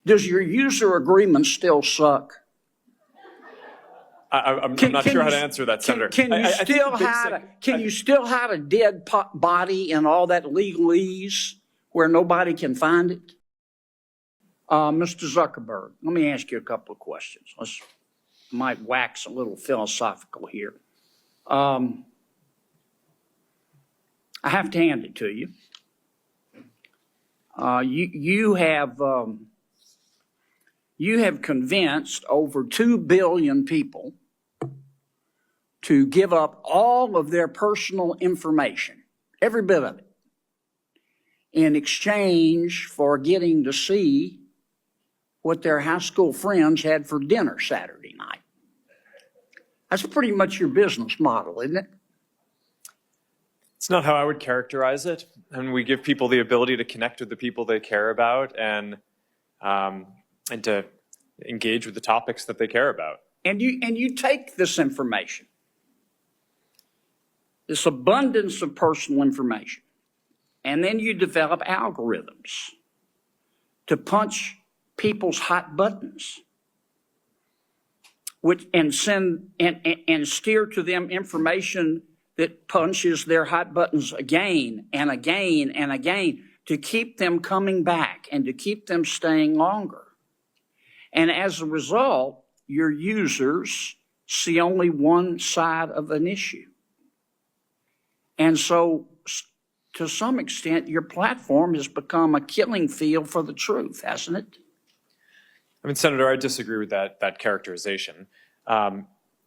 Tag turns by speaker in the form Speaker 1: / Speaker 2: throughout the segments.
Speaker 1: Does your user agreement still suck?
Speaker 2: I'm not sure how to answer that, Senator.
Speaker 1: Can you still hide a dead body in all that legalese where nobody can find it? Mr. Zuckerberg, let me ask you a couple of questions. Might wax a little philosophical here. I have to hand it to you. You have convinced over 2 billion people to give up all of their personal information, every bit of it, in exchange for getting to see what their high school friends had for dinner Saturday night. That's pretty much your business model, isn't it?
Speaker 2: It's not how I would characterize it. And we give people the ability to connect with the people they care about and to engage with the topics that they care about.
Speaker 1: And you take this information, this abundance of personal information, and then you develop algorithms to punch people's hot buttons, and send and steer to them information that punches their hot buttons again and again and again to keep them coming back and to keep them staying longer. And as a result, your users see only one side of an issue. And so, to some extent, your platform has become a killing field for the truth, hasn't it?
Speaker 2: I mean, Senator, I disagree with that characterization.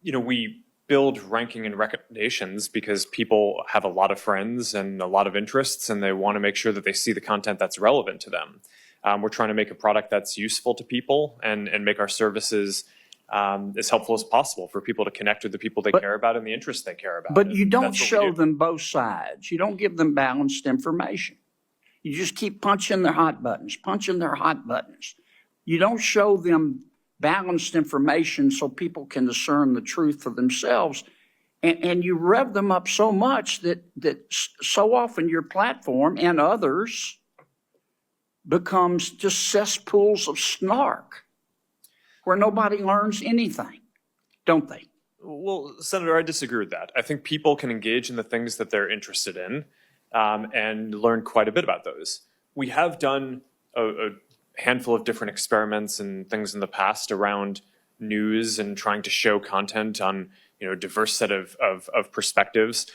Speaker 2: We build ranking and recommendations because people have a lot of friends and a lot of interests, and they want to make sure that they see the content that's relevant to them. We're trying to make a product that's useful to people and make our services as helpful as possible for people to connect with the people they care about and the interests they care about.
Speaker 1: But you don't show them both sides. You don't give them balanced information. You just keep punching their hot buttons, punching their hot buttons. You don't show them balanced information so people can discern the truth for themselves. And you rev them up so much that so often your platform and others becomes just cesspools of snark where nobody learns anything, don't they?
Speaker 2: Well, Senator, I disagree with that. I think people can engage in the things that they're interested in and learn quite a bit about those. We have done a handful of different experiments and things in the past around news and trying to show content on a diverse set of perspectives.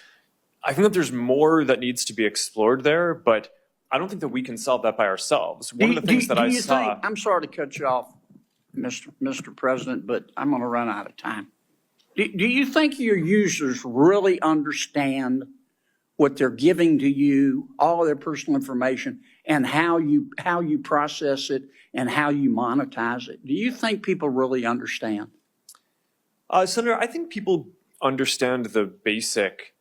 Speaker 2: I think that there's more that needs to be explored there, but I don't think that we can solve that by ourselves. One of the things that I saw...
Speaker 1: I'm sorry to cut you off, Mr. President, but I'm going to run out of time. Do you think your users really understand what they're giving to you, all of their personal information, and how you process it and how you monetize it? Do you think people really understand?
Speaker 2: Senator, I think people understand the basic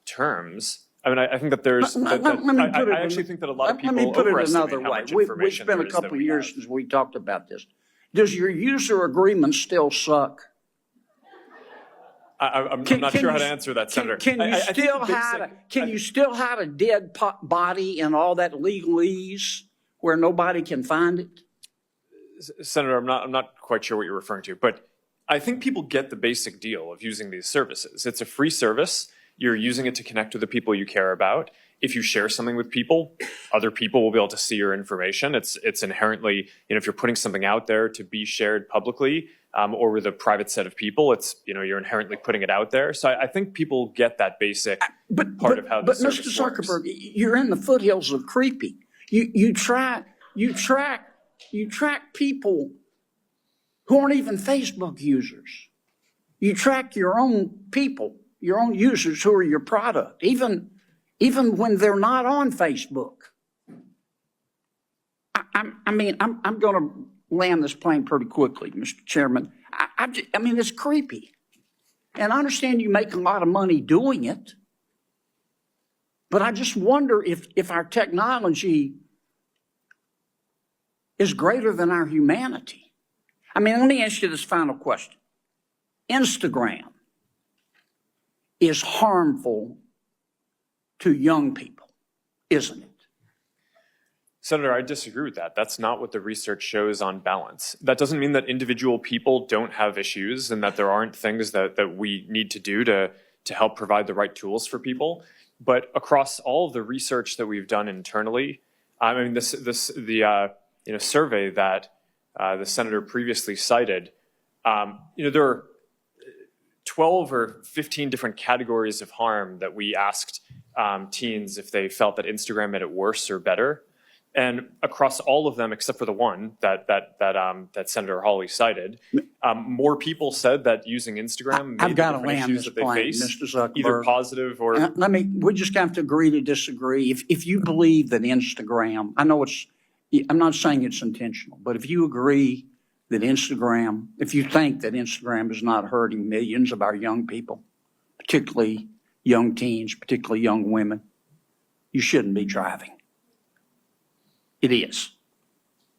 Speaker 2: terms. I mean, I think that there's. I actually think that a lot of people overestimate how much information there is.
Speaker 1: It's been a couple of years since we talked about this. Does your user agreement still suck?
Speaker 2: I'm not sure how to answer that, Senator.
Speaker 1: Can you still hide a dead body in all that legalese where nobody can find it?
Speaker 2: Senator, I'm not quite sure what you're referring to, but I think people get the basic deal of using these services. It's a free service. You're using it to connect with the people you care about. If you share something with people, other people will be able to see your information. It's inherently, if you're putting something out there to be shared publicly or with a private set of people, it's, you're inherently putting it out there. So I think people get that basic part of how the service works.
Speaker 1: But Mr. Zuckerberg, you're in the foothills of creepy. You track people who aren't even Facebook users. You track your own people, your own users who are your product, even when they're not on Facebook. I'm going to land this plane pretty quickly, Mr. Chairman. I mean, it's creepy. And I understand you make a lot of money doing it, but I just wonder if our technology is greater than our humanity. I mean, let me ask you this final question. Instagram is harmful to young people, isn't it?
Speaker 2: Senator, I disagree with that. That's not what the research shows on balance. That doesn't mean that individual people don't have issues and that there aren't things that we need to do to help provide the right tools for people. But across all of the research that we've done internally, I mean, the survey that the senator previously cited, there are 12 or 15 different categories of harm that we asked teens if they felt that Instagram made it worse or better. And across all of them, except for the one that Senator Hawley cited, more people said that using Instagram made the different issues that they face,
Speaker 1: Mr. Zuckerberg.
Speaker 2: either positive or.
Speaker 1: We just have to agree to disagree. If you believe that Instagram, I'm not saying it's intentional, but if you agree that if you think that Instagram is not hurting millions of our young people, particularly young teens, particularly young women, you shouldn't be driving. It is.